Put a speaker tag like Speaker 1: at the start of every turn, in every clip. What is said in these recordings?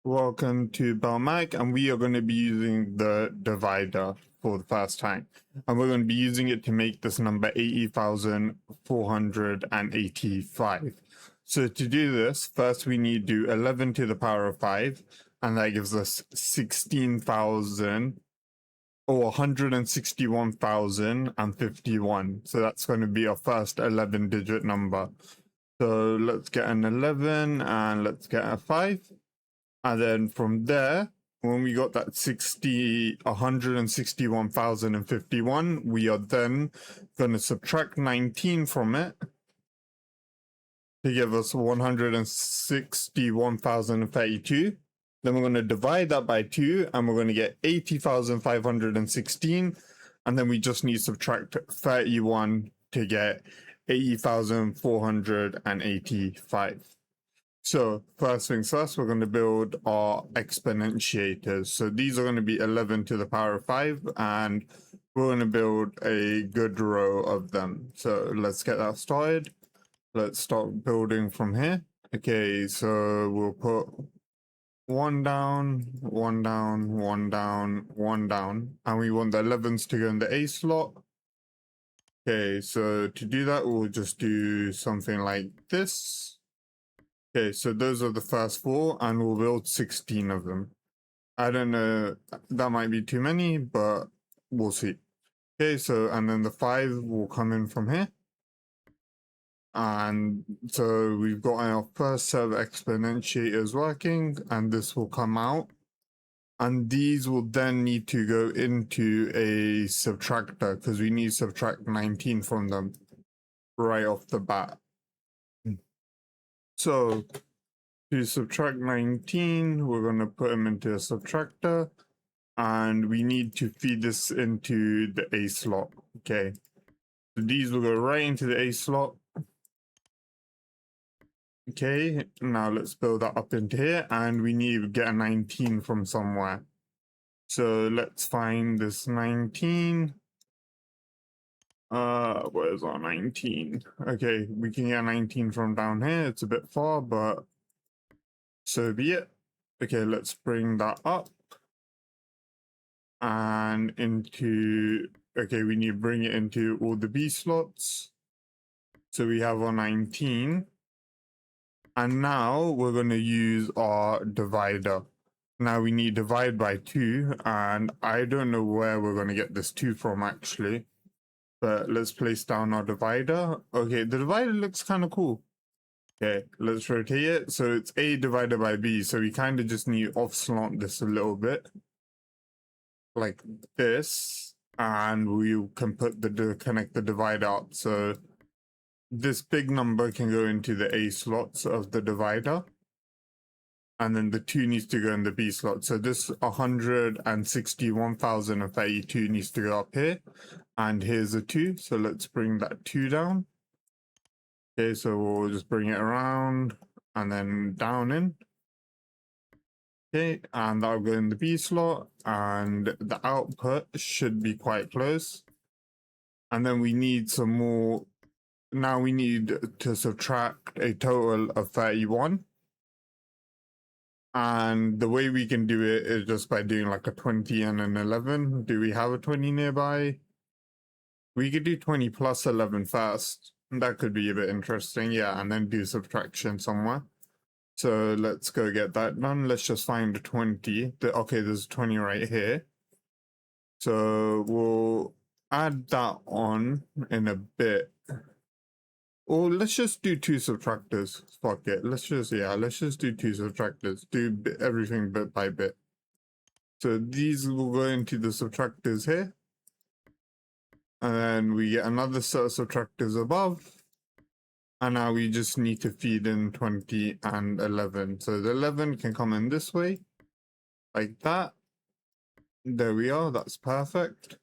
Speaker 1: Welcome to Beltmatic, and we are going to be using the divider for the first time. And we're going to be using it to make this number 80,485. So to do this, first we need to do 11 to the power of 5, and that gives us 16,000 or 161,051. So that's going to be our first 11-digit number. So let's get an 11 and let's get a 5. And then from there, when we got that 161,051, we are then going to subtract 19 from it to give us 161,032. Then we're going to divide that by 2, and we're going to get 80,516. And then we just need to subtract 31 to get 80,485. So first things first, we're going to build our exponentiators. So these are going to be 11 to the power of 5, and we're going to build a good row of them. So let's get that started. Let's start building from here. Okay, so we'll put 1 down, 1 down, 1 down, 1 down, and we want the 11s to go in the A slot. Okay, so to do that, we'll just do something like this. Okay, so those are the first 4, and we'll build 16 of them. I don't know, that might be too many, but we'll see. Okay, so, and then the 5 will come in from here. And so we've got our first set of exponentiators working, and this will come out. And these will then need to go into a subtractor, because we need to subtract 19 from them right off the bat. So to subtract 19, we're going to put them into a subtractor, and we need to feed this into the A slot. Okay, so these will go right into the A slot. Okay, now let's build that up into here, and we need to get a 19 from somewhere. So let's find this 19. Where's our 19? Okay, we can get 19 from down here. It's a bit far, but so be it. Okay, let's bring that up and into, okay, we need to bring it into all the B slots. So we have our 19. And now we're going to use our divider. Now we need divide by 2, and I don't know where we're going to get this 2 from actually. But let's place down our divider. Okay, the divider looks kind of cool. Okay, let's rotate it. So it's A divided by B. So we kind of just need to off slant this a little bit. Like this. And we can put connect the divider up. So this big number can go into the A slots of the divider. And then the 2 needs to go in the B slot. So this 161,032 needs to go up here. And here's a 2. So let's bring that 2 down. Okay, so we'll just bring it around and then down in. Okay, and that'll go in the B slot, and the output should be quite close. And then we need some more. Now we need to subtract a total of 31. And the way we can do it is just by doing like a 20 and an 11. Do we have a 20 nearby? We could do 20 plus 11 first. That could be a bit interesting, yeah, and then do subtraction somewhere. So let's go get that done. Let's just find the 20. Okay, there's 20 right here. So we'll add that on in a bit. Or let's just do 2 subtractors. Fuck it. Let's just do 2 subtractors. Do everything bit by bit. So these will go into the subtractors here. And then we get another set of subtractors above. And now we just need to feed in 20 and 11. So the 11 can come in this way, like that. There we are, that's perfect.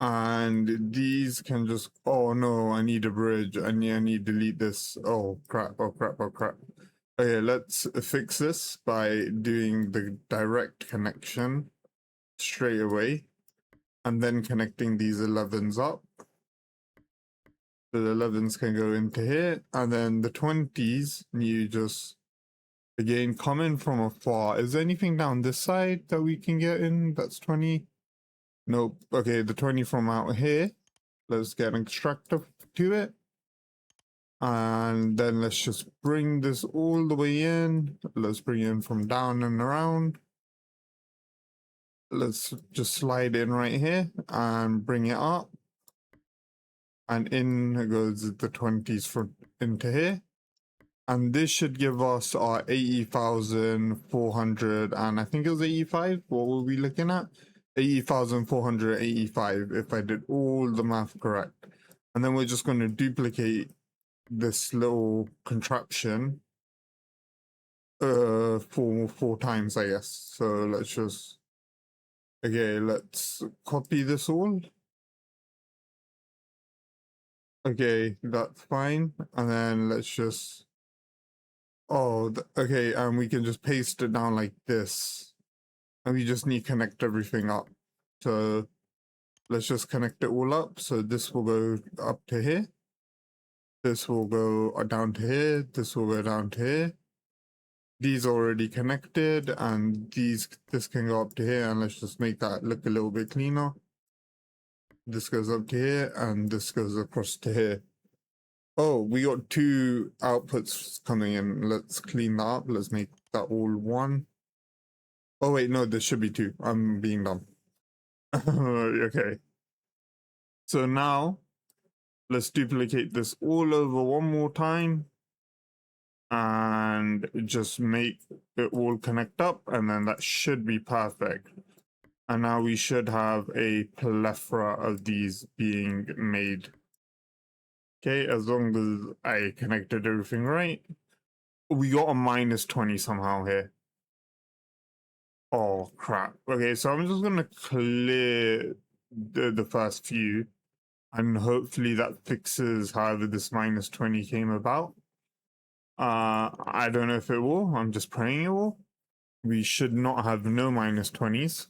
Speaker 1: And these can just, oh no, I need a bridge. I need to delete this. Oh crap, oh crap, oh crap. Okay, let's fix this by doing the direct connection straight away. And then connecting these 11s up. So the 11s can go into here, and then the 20s, you just Again, coming from afar. Is there anything down this side that we can get in? That's 20. Nope. Okay, the 20 from out here. Let's get an extractor to it. And then let's just bring this all the way in. Let's bring it in from down and around. Let's just slide in right here and bring it up. And in goes the 20s from into here. And this should give us our 80,400, and I think it was 85. What were we looking at? 80,485 if I did all the math correct. And then we're just going to duplicate this little contraption four times, I guess. So let's just, okay, let's copy this all. Okay, that's fine. And then let's just, oh, okay, and we can just paste it down like this. And we just need to connect everything up. So let's just connect it all up. So this will go up to here. This will go down to here. This will go down to here. These are already connected, and this can go up to here. And let's just make that look a little bit cleaner. This goes up to here, and this goes across to here. Oh, we got two outputs coming in. Let's clean that up. Let's make that all one. Oh wait, no, there should be two. I'm being dumb. Okay. So now let's duplicate this all over one more time and just make it all connect up, and then that should be perfect. And now we should have a plethora of these being made. Okay, as long as I connected everything right. We got a -20 somehow here. Oh crap. Okay, so I'm just gonna clear the first few, and hopefully that fixes however this -20 came about. I don't know if it will. I'm just praying it will. We should not have no -20s,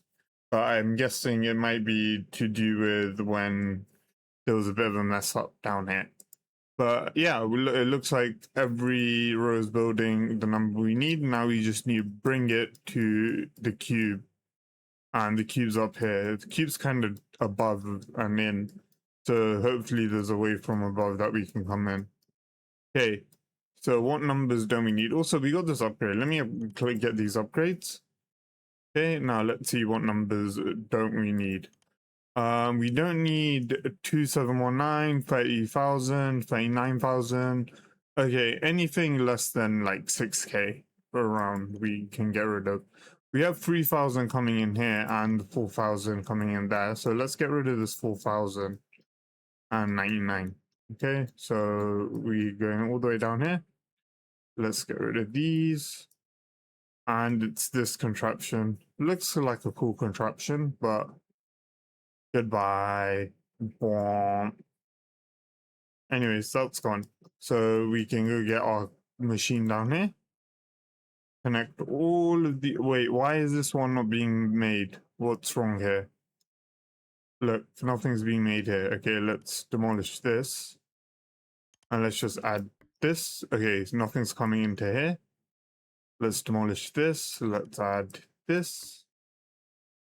Speaker 1: but I'm guessing it might be to do with when there was a bit of a mess up down here. But yeah, it looks like every row is building the number we need. Now we just need to bring it to the cube. And the cube's up here. The cube's kind of above and in. So hopefully there's a way from above that we can come in. Okay, so what numbers don't we need? Also, we got this upgrade. Let me get these upgrades. Okay, now let's see what numbers don't we need. We don't need 2719, 30,000, 39,000. Okay, anything less than like 6k around we can get rid of. We have 3,000 coming in here and 4,000 coming in there. So let's get rid of this 4,099. Okay, so we're going all the way down here. Let's get rid of these. And it's this contraption. Looks like a cool contraption, but goodbye. Boom. Anyways, that's gone. So we can go get our machine down here. Connect all of the... Wait, why is this one not being made? What's wrong here? Look, nothing's being made here. Okay, let's demolish this. And let's just add this. Okay, so nothing's coming into here. Let's demolish this. Let's add this.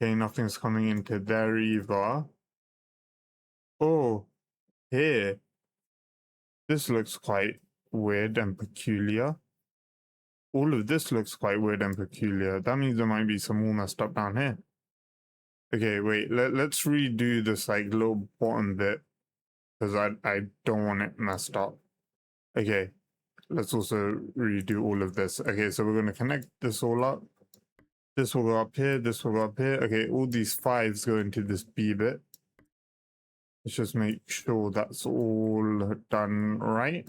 Speaker 1: Okay, nothing's coming into there either. Oh, here. This looks quite weird and peculiar. All of this looks quite weird and peculiar. That means there might be some more messed up down here. Okay, wait, let's redo this like little bottom bit, because I don't want it messed up. Okay, let's also redo all of this. Okay, so we're going to connect this all up. This will go up here, this will go up here. Okay, all these 5s go into this B bit. Let's just make sure that's all done right.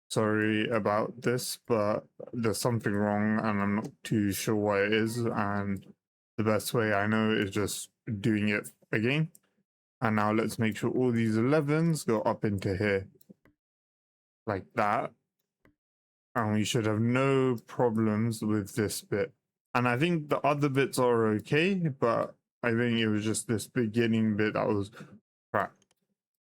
Speaker 1: Sorry about this, but there's something wrong and I'm not too sure what it is. And the best way I know is just doing it again. And now let's make sure all these 11s go up into here. Like that. And we should have no problems with this bit. And I think the other bits are okay, but I think it was just this beginning bit that was crap.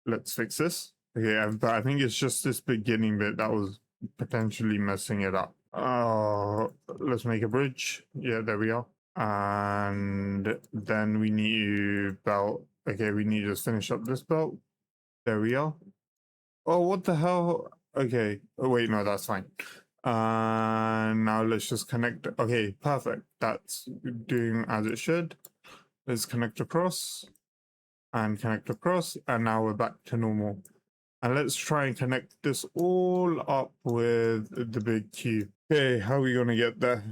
Speaker 1: Let's fix this. Okay, but I think it's just this beginning bit that was potentially messing it up. Let's make a bridge. Yeah, there we are. And then we need to belt. Okay, we need to just finish up this belt. There we are. Oh, what the hell? Okay. Oh, wait, no, that's fine. Now let's just connect. Okay, perfect. That's doing as it should. Let's connect across and connect across. And now we're back to normal. And let's try and connect this all up with the big Q. Okay, how are we going to get there?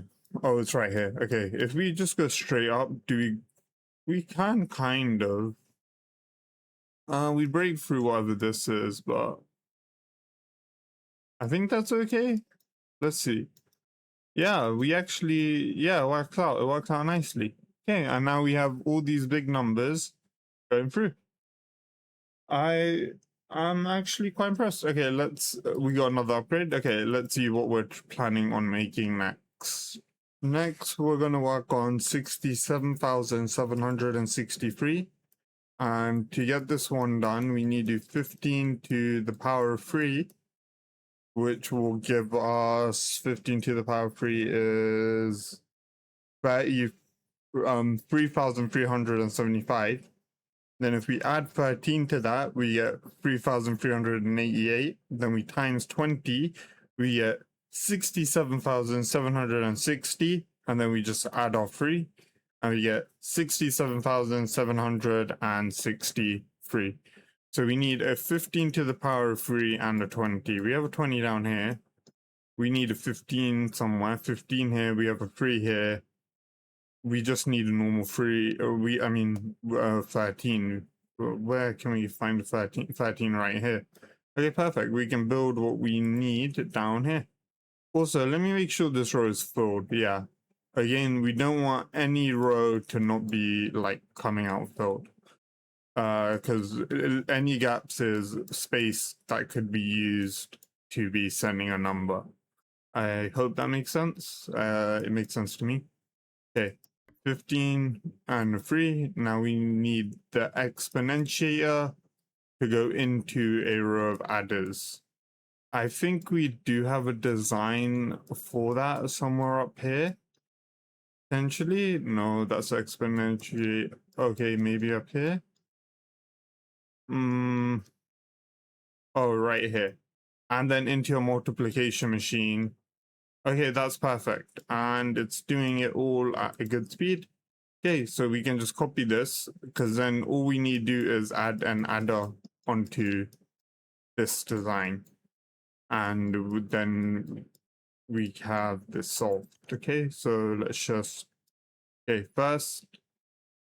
Speaker 1: Oh, it's right here. Okay, if we just go straight up, we can kind of. We break through whatever this is, but I think that's okay. Let's see. Yeah, we actually, yeah, it worked out. It worked out nicely. Okay, and now we have all these big numbers going through. I'm actually quite impressed. Okay, we got another upgrade. Okay, let's see what we're planning on making next. Next, we're going to work on 67,763. And to get this one done, we need to 15 to the power of 3, which will give us 15 to the power of 3 is 3,375. Then if we add 13 to that, we get 3,388. Then we times 20, we get 67,760. And then we just add our 3, and we get 67,763. So we need a 15 to the power of 3 and a 20. We have a 20 down here. We need a 15 somewhere. 15 here. We have a 3 here. We just need a normal 3. 13. Where can we find a 13? 13 right here. Okay, perfect. We can build what we need down here. Also, let me make sure this row is filled. Yeah. Again, we don't want any row to not be like coming out filled. Because any gaps is space that could be used to be sending a number. I hope that makes sense. It makes sense to me. Okay, 15 and 3. Now we need the exponentiator to go into a row of adders. I think we do have a design for that somewhere up here. Potentially. No, that's exponentially. Okay, maybe up here. Oh, right here. And then into your multiplication machine. Okay, that's perfect. And it's doing it all at a good speed. Okay, so we can just copy this, because then all we need to do is add an adder onto this design. And then we have this solved. Okay, so let's just, okay, first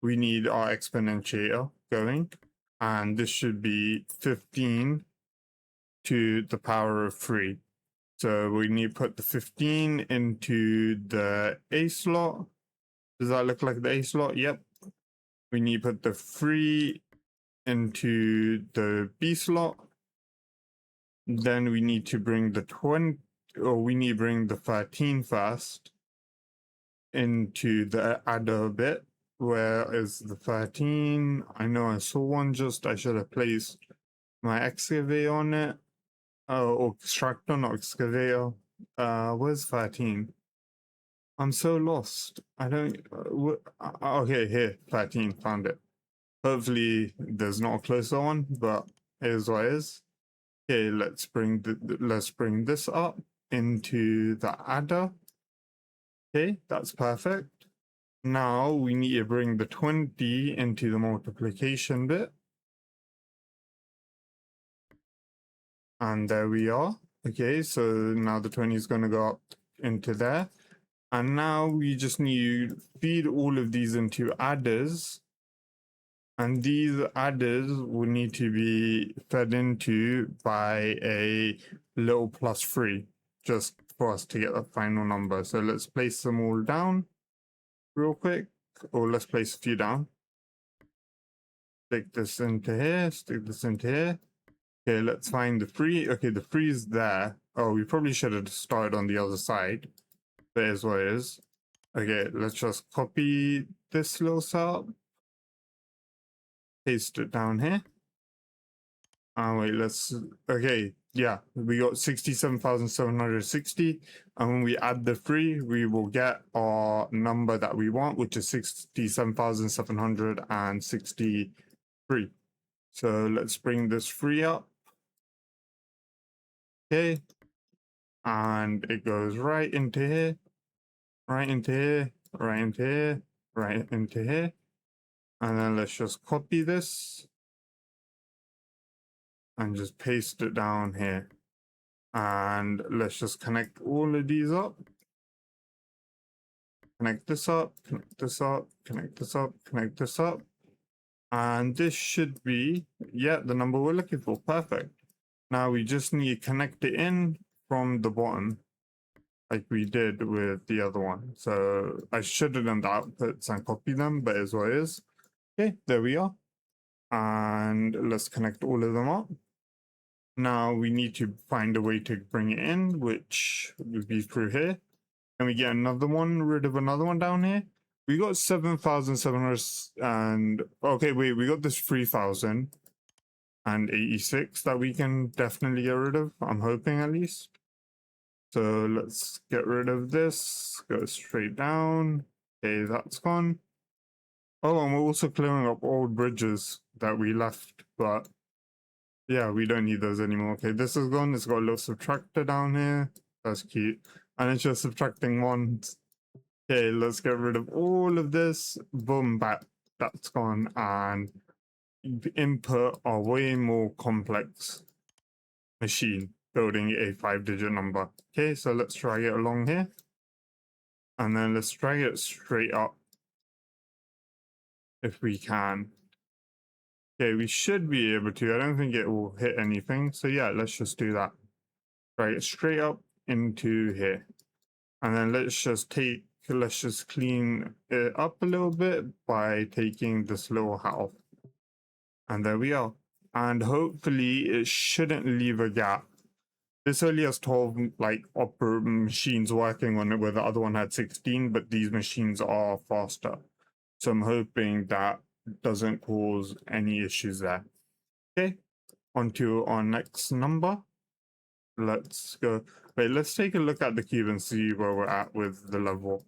Speaker 1: we need our exponentiator going. And this should be 15 to the power of 3. So we need to put the 15 into the A slot. Does that look like the A slot? Yep. We need to put the 3 into the B slot. Then we need to bring the 20, or we need to bring the 13 first into the adder bit. Where is the 13? I know I saw one, just I should have placed my excavator on it. Oh, extractor, not excavator. Where's 13? I'm so lost. I don't. Okay, here, 13, found it. Hopefully, there's not a closer one, but here's what it is. Okay, let's bring this up into the adder. Okay, that's perfect. Now we need to bring the 20 into the multiplication bit. And there we are. Okay, so now the 20 is going to go up into there. And now we just need to feed all of these into adders. And these adders will need to be fed into by a little +3, just for us to get the final number. So let's place them all down real quick, or let's place a few down. Stick this into here, stick this into here. Okay, let's find the 3. Okay, the 3 is there. Oh, we probably should have started on the other side. There's what it is. Okay, let's just copy this little setup. Paste it down here. Oh, wait, okay. yeah, we got 67,760. And when we add the 3, we will get our number that we want, which is 67,763. So let's bring this 3 up. Okay. And it goes right into here, right into here, right into here, right into here. And then let's just copy this and just paste it down here. And let's just connect all of these up. Connect this up, connect this up, connect this up, connect this up. And this should be, yeah, the number we're looking for. Perfect. Now we just need to connect it in from the bottom, like we did with the other one. So I should have done the outputs and copy them, but it's what it is. Okay, there we are. And let's connect all of them up. Now we need to find a way to bring it in, which would be through here. And we get another one, rid of another one down here. We got 7,700 and okay, wait, we got this 3,086 that we can definitely get rid of. I'm hoping at least. So let's get rid of this, go straight down. Okay, that's gone. Oh, and we're also clearing up old bridges that we left, but yeah, we don't need those anymore. Okay, this is gone. It's got a little subtractor down here. That's cute. And it's just subtracting ones. Okay, let's get rid of all of this. Boom, back. That's gone. And input a way more complex machine building a 5-digit number. Okay, so let's drag it along here. And then let's drag it straight up if we can. Okay, we should be able to. I don't think it will hit anything. So yeah, let's just do that. Drag it straight up into here. And then let's just clean it up a little bit by taking this little hat off. And there we are. And hopefully it shouldn't leave a gap. This only has 12 like machines working on it, where the other one had 16, but these machines are faster. So I'm hoping that doesn't cause any issues there. Okay, on to our next number. Let's go. Wait, let's take a look at the cube and see where we're at with the level.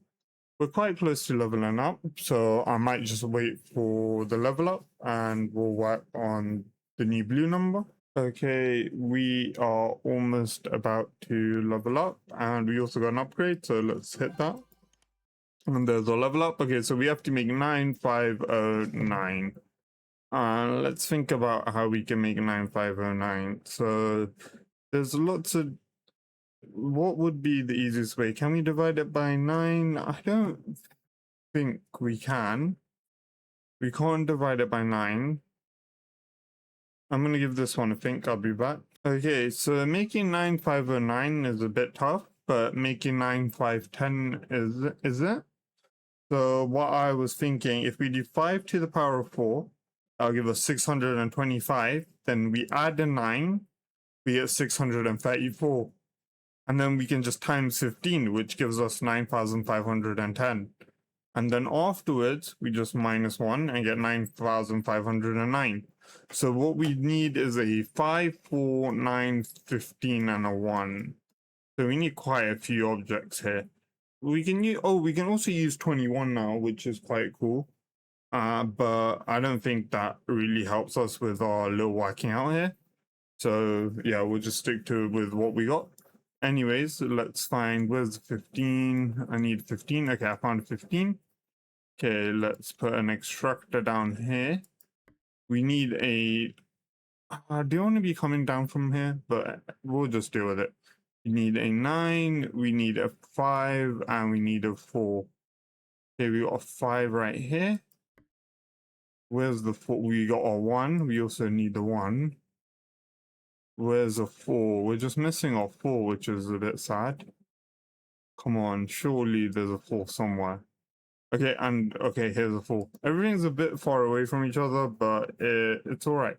Speaker 1: We're quite close to leveling up, so I might just wait for the level up and we'll work on the new blue number. Okay, we are almost about to level up, and we also got an upgrade, so let's hit that. And there's a level up. Okay, so we have to make 9509. Let's think about how we can make 9509. So there's lots of... What would be the easiest way? Can we divide it by 9? I don't think we can. We can't divide it by 9. I'm going to give this one a think. I'll be back. Okay, so making 9509 is a bit tough, but making 9510 is it? So what I was thinking, if we do 5 to the power of 4, that'll give us 625. Then we add a 9, we get 634. And then we can just times 15, which gives us 9,510. And then afterwards, we just minus 1 and get 9,509. So what we need is a 5, 4, 9, 15, and a 1. So we need quite a few objects here. We can use, we can also use 21 now, which is quite cool. But I don't think that really helps us with our little working out here. So yeah, we'll just stick to with what we got. Anyways, let's find, where's 15? I need 15. Okay, I found 15. Okay, let's put an extractor down here. We need a... do you want to be coming down from here? But we'll just deal with it. We need a 9, we need a 5, and we need a 4. Okay, we got a 5 right here. Where's the 4? We got a 1. We also need the 1. Where's a 4? We're just missing our 4, which is a bit sad. Come on, surely there's a 4 somewhere. Okay, and okay, here's a 4. Everything's a bit far away from each other, but it's all right.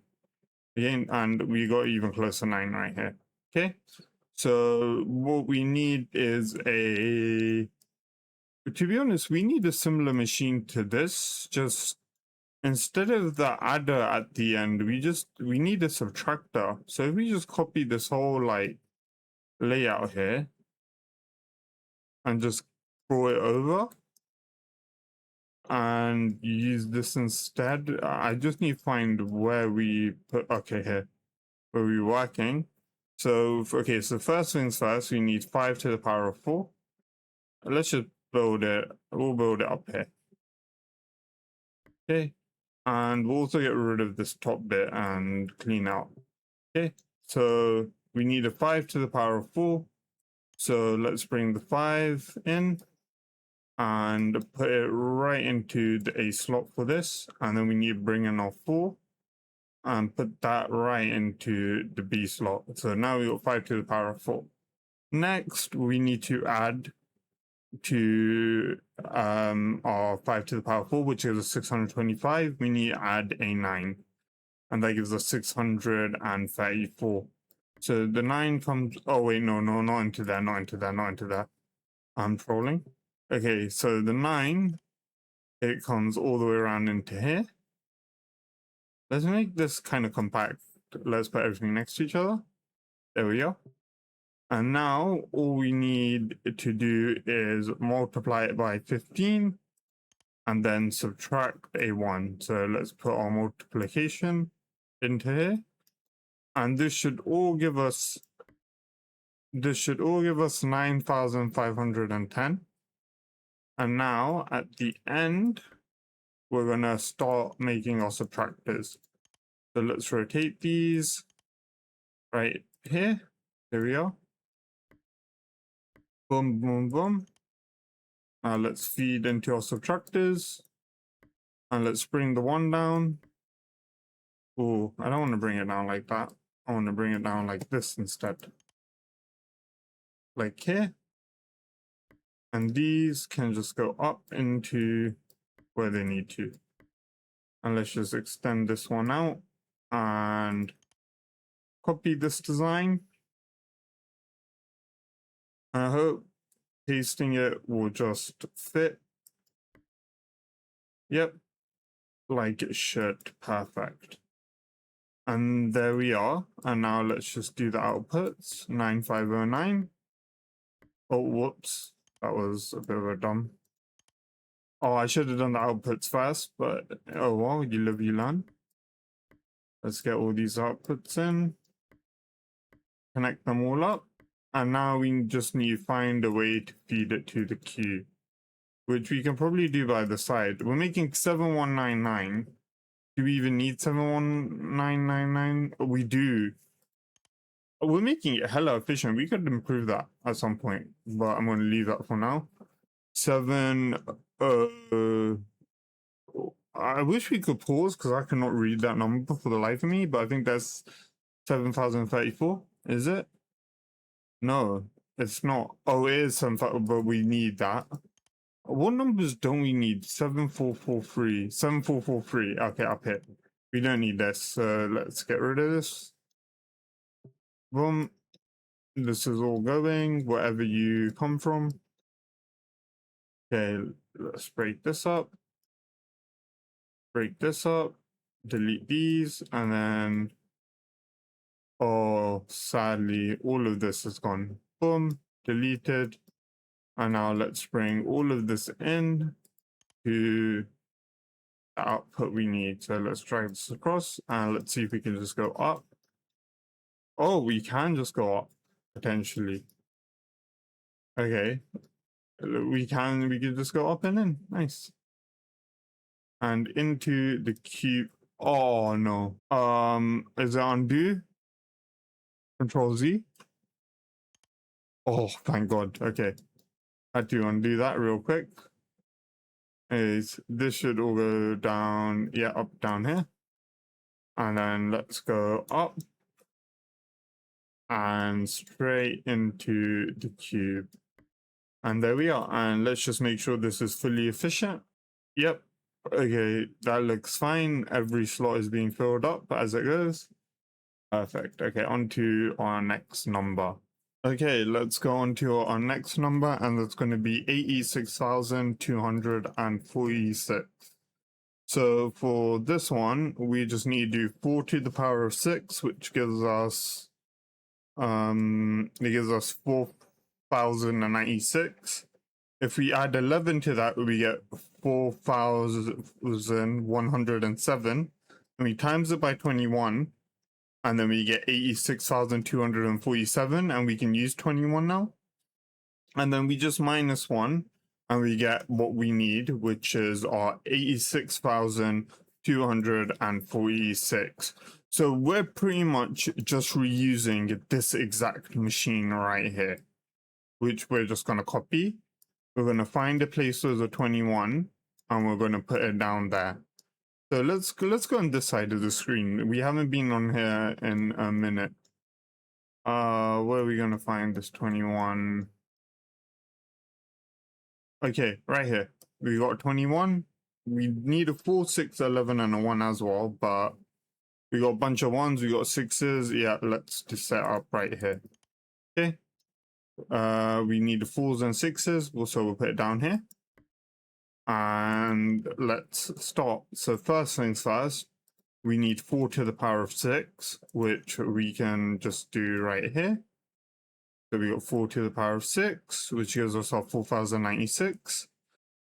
Speaker 1: Again, and we got even closer 9 right here. Okay, so what we need is a... To be honest, we need a similar machine to this, just instead of the adder at the end, we need a subtractor. So if we just copy this whole like layout here and just draw it over and use this instead. I just need to find where we put, okay, here, where we're working. So, okay, so first things first, we need 5 to the power of 4. Let's just build it, we'll build it up here. Okay, and we'll also get rid of this top bit and clean out. Okay, so we need a 5 to the power of 4. So let's bring the 5 in and put it right into the A slot for this. And then we need to bring in our 4 and put that right into the B slot. So now we got 5 to the power of 4. Next, we need to add to our 5 to the power of 4, which is a 625. We need to add a 9, and that gives us 634. So the 9 comes, oh wait, no, not into there, not into there, not into there. I'm trolling. Okay, so the 9, it comes all the way around into here. Let's make this kind of compact. Let's put everything next to each other. There we go. And now all we need to do is multiply it by 15 and then subtract a 1. So let's put our multiplication into here. And this should all give us 9,510. And now at the end, we're gonna start making our subtractors. So let's rotate these right here. There we are. Boom, boom, boom. Now let's feed into our subtractors. And let's bring the 1 down. Oh, I don't want to bring it down like that. I want to bring it down like this instead. Like here. And these can just go up into where they need to. And let's just extend this one out and copy this design. I hope pasting it will just fit. Yep, like it should. Perfect. And there we are. And now let's just do the outputs. 9509. Oh, whoops. That was a bit of a dumb. Oh, I should have done the outputs first, but oh well, you live, you learn. Let's get all these outputs in. Connect them all up. And now we just need to find a way to feed it to the queue, which we can probably do by the side. We're making 7199. Do we even need 71999? We do. We're making it hella efficient. We could improve that at some point, but I'm going to leave that for now. 7. I wish we could pause because I cannot read that number for the life of me, but I think that's 7,034. Is it? No, it's not. Oh, it is 7,000, but we need that. What numbers don't we need? 7443. 7443. Okay, up here. We don't need this. So let's get rid of this. Boom. This is all going wherever you come from. Okay, let's break this up. Break this up. Delete these. And then, oh, sadly, all of this is gone. Boom. Deleted. And now let's bring all of this in to the output we need. So let's drag this across and let's see if we can just go up. Oh, we can just go up, potentially. Okay. We can just go up and in. Nice. And into the cube. Oh no. Is it undo? Control Z. Oh, thank God. Okay. Had to undo that real quick. Is this should all go down, yeah, up down here. And then let's go up and straight into the cube. And there we are. And let's just make sure this is fully efficient. Yep. Okay, that looks fine. Every slot is being filled up as it goes. Perfect. Okay, on to our next number. Okay, let's go on to our next number, and that's going to be 86,246. So for this one, we just need to do 4 to the power of 6, which gives us it gives us 4096. If we add 11 to that, we get 4107. And we times it by 21, and then we get 86,247, and we can use 21 now. And then we just minus 1, and we get what we need, which is our 86,246. So we're pretty much just reusing this exact machine right here, which we're just going to copy. We're going to find a place with a 21, and we're going to put it down there. So let's go on this side of the screen. We haven't been on here in a minute. Where are we going to find this 21? Okay, right here. We got 21. We need a 4, 6, 11, and a 1 as well, but we got a bunch of 1s, we got 6s. Yeah, let's just set up right here. Okay. We need the 4s and 6s, so we'll put it down here. And let's start. So first things first, we need 4 to the power of 6, which we can just do right here. So we got 4 to the power of 6, which gives us our 4096.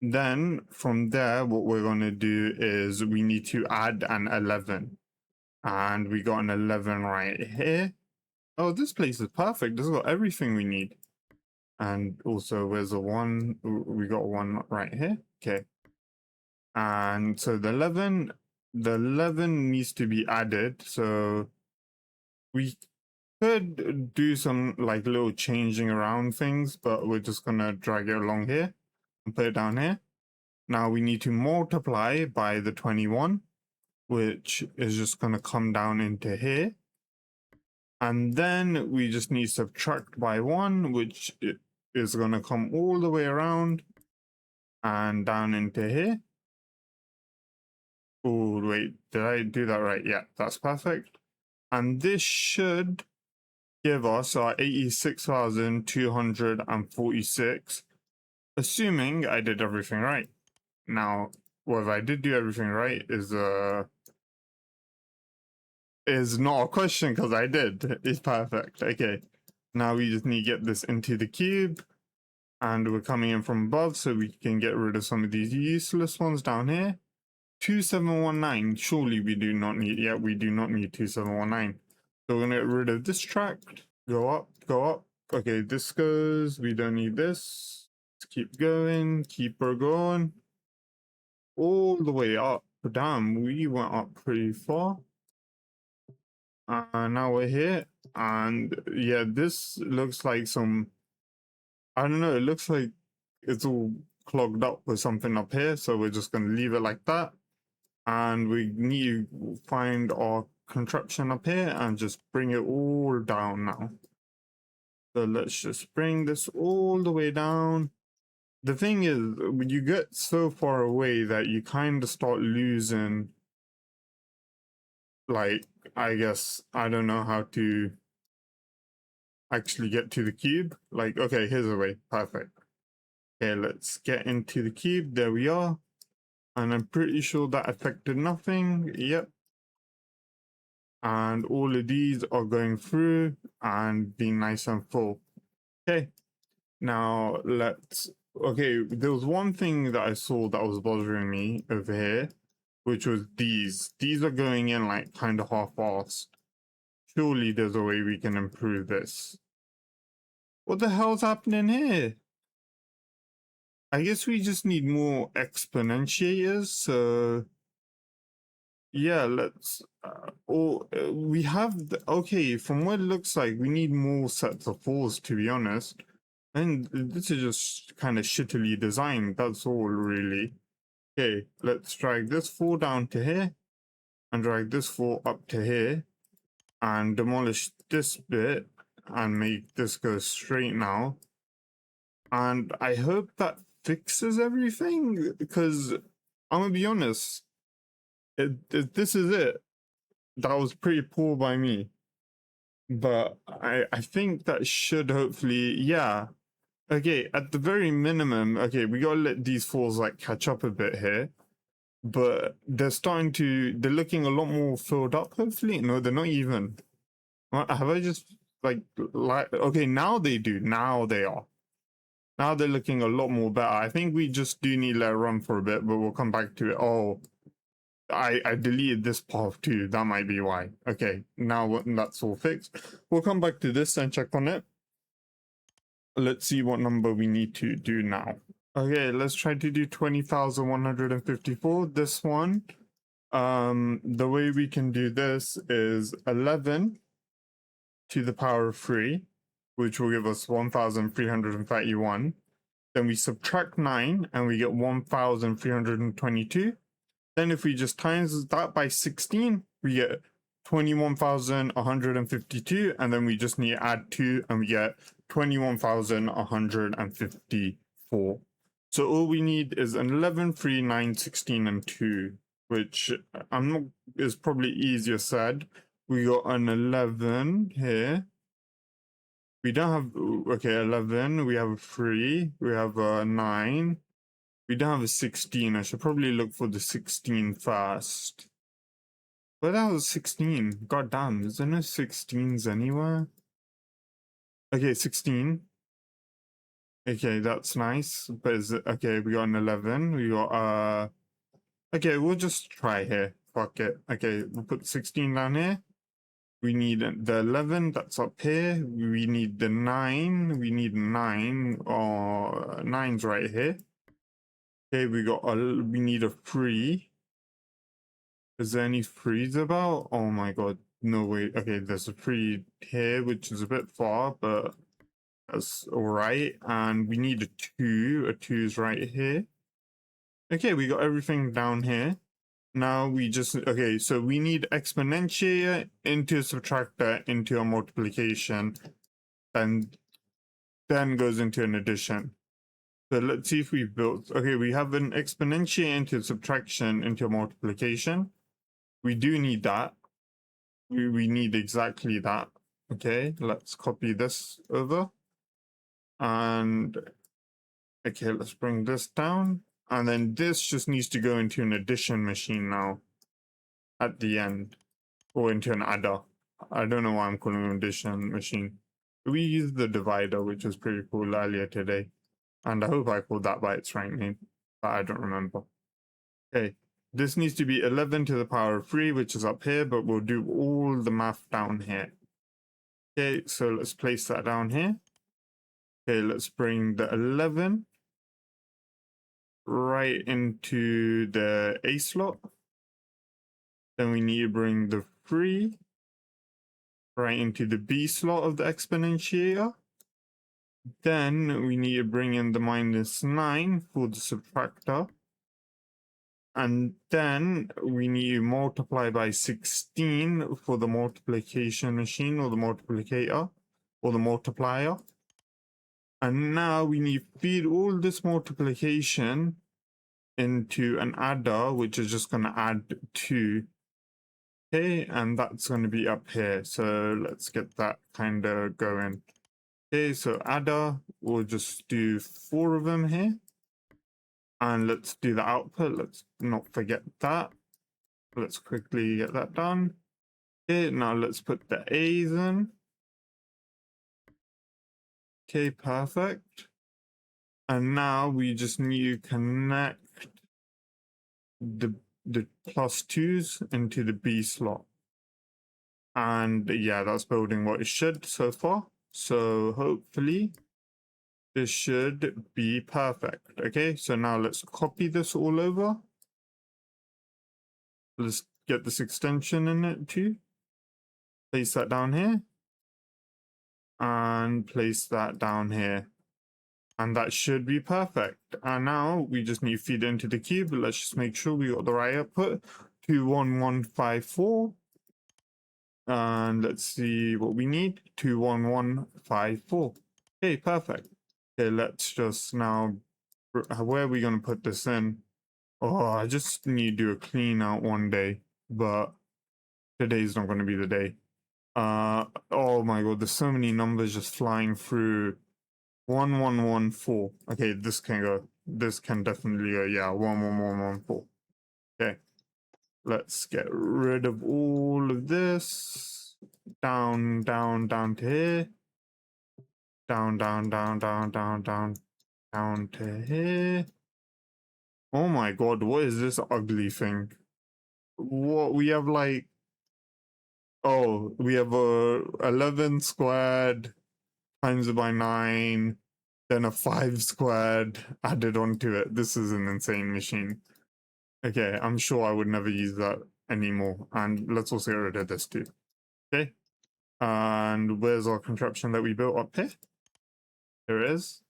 Speaker 1: Then from there, what we're going to do is we need to add an 11. And we got an 11 right here. Oh, this place is perfect. This has got everything we need. And also, where's the 1? We got 1 right here. Okay. And so the 11 needs to be added. So we could do some like little changing around things, but we're just going to drag it along here and put it down here. Now we need to multiply by the 21, which is just going to come down into here. And then we just need to subtract by 1, which is going to come all the way around and down into here. Oh, wait, did I do that right? Yeah, that's perfect. And this should give us our 86,246, assuming I did everything right. Now, whether I did do everything right is not a question, because I did. It's perfect. Okay. Now we just need to get this into the cube. And we're coming in from above, so we can get rid of some of these useless ones down here. 2719. Surely we do not need. Yeah, we do not need 2719. So we're going to get rid of this tract. Go up, go up. Okay, this goes. We don't need this. Let's keep going. Keep her going. All the way up. Damn, we went up pretty far. Now we're here. And yeah, this looks like some. I don't know. It looks like it's all clogged up with something up here. So we're just going to leave it like that. And we need to find our contraption up here and just bring it all down now. So let's just bring this all the way down. The thing is, when you get so far away that you kind of start losing, like, I guess, I don't know how to actually get to the cube. Like, okay, here's a way. Perfect. Okay, let's get into the cube. There we are. And I'm pretty sure that affected nothing. Yep. And all of these are going through and being nice and full. Okay, now let's, okay, there was one thing that I saw that was bothering me over here, which was these are going in like kind of half-assed. Surely there's a way we can improve this. What the hell's happening here? I guess we just need more exponentiators. So yeah, let's we have okay, from what it looks like, we need more sets of 4s, to be honest. And this is just kind of shittily designed, that's all really. Okay, let's drag this 4 down to here and drag this 4 up to here and demolish this bit and make this go straight now. And I hope that fixes everything, because I'm gonna be honest, this is it. That was pretty poor by me, but I think that should hopefully, yeah. Okay, at the very minimum, okay, we gotta let these 4s like catch up a bit here. but they're looking a lot more filled up, hopefully. No, they're not even. Have I just okay, now they do. Now they are. Now they're looking a lot more better. I think we just do need to let it run for a bit, but we'll come back to it. Oh, I deleted this path too. That might be why. Okay, now that's all fixed. We'll come back to this and check on it. Let's see what number we need to do now. Okay, let's try to do 20,154. This one. The way we can do this is 11 to the power of 3, which will give us 1,331. Then we subtract 9 and we get 1,322. Then if we just times that by 16, we get 21,152. And then we just need to add 2 and we get 21,154. So all we need is an 11, 3, 9, 16, and 2, which is probably easier said. We got an 11 here. We don't have, okay, 11. We have a 3. We have a 9. We don't have a 16. I should probably look for the 16 first. But that was 16. God damn, is there no 16s anywhere? Okay, 16. Okay, that's nice. But is it, okay, we got an 11. We got, okay, we'll just try here. Fuck it. Okay, we'll put 16 down here. We need the 11, that's up here. We need the 9. We need 9, or 9's right here. Okay, we need a 3. Is there any 3s about? Oh my god, no way. Okay, there's a 3 here, which is a bit far, but that's alright. And we need a 2. A 2 is right here. Okay, we got everything down here. Now we just, okay, so we need exponentiator into a subtractor into a multiplication, and then goes into an addition. So let's see if we've built, okay, we have an exponentiator into subtraction into a multiplication. We do need that. We need exactly that. Okay, let's copy this over. And, okay, let's bring this down. And then this just needs to go into an addition machine now at the end, or into an adder. I don't know why I'm calling it an addition machine. We used the divider, which was pretty cool earlier today. And I hope I called that by its right name, but I don't remember. Okay, this needs to be 11 to the power of 3, which is up here, but we'll do all the math down here. Okay, so let's place that down here. Okay, let's bring the 11 right into the A slot. Then we need to bring the 3 right into the B slot of the exponentiator. Then we need to bring in the -9 for the subtractor. And then we need to multiply by 16 for the multiplication machine, or the multiplicator, or the multiplier. And now we need to feed all this multiplication into an adder, which is just going to add 2. Okay, and that's going to be up here. So let's get that kind of going. Okay, so adder, we'll just do 4 of them here. And let's do the output. Let's not forget that. Let's quickly get that done. Okay, now let's put the A's in. Okay, perfect. And now we just need to connect the +2s into the B slot. And yeah, that's building what it should so far. So hopefully this should be perfect. Okay, so now let's copy this all over. Let's get this extension in it too. Place that down here. And place that down here. And that should be perfect. And now we just need to feed it into the cube. Let's just make sure we got the right output. 21154. And let's see what we need. 21154. Okay, perfect. Okay, let's just now, where are we going to put this in? Oh, I just need to do a clean out one day, but today's not going to be the day. Oh my god, there's so many numbers just flying through. 1114. Okay, this can go. This can definitely go. Yeah, 11114. Okay, let's get rid of all of this. Down, down, down to here. Down, down, down, down, down, down, down to here. Oh my god, what is this ugly thing? What we have like, oh, we have a 11 squared times by 9, then a 5 squared added onto it. This is an insane machine. Okay, I'm sure I would never use that anymore. And let's also get rid of this too. Okay. And where's our contraption that we built up here? There it is.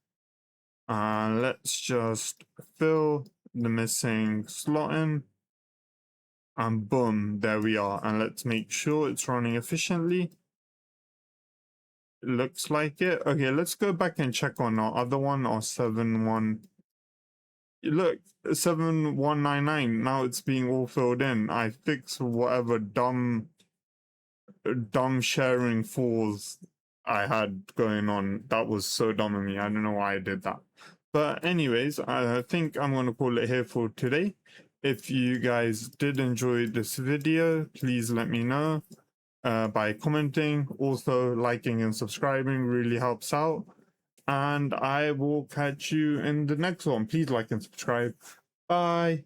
Speaker 1: Let's just fill the missing slot in. And boom, there we are. And let's make sure it's running efficiently. It looks like it. Okay, let's go back and check on our other one, our 7-1. Look, 7199. Now it's being all filled in. I fixed whatever dumb sharing falls I had going on. That was so dumb of me. I don't know why I did that. But anyways, I think I'm going to call it here for today. If you guys did enjoy this video, please let me know by commenting. Also, liking and subscribing really helps out. And I will catch you in the next one. Please like and subscribe. Bye.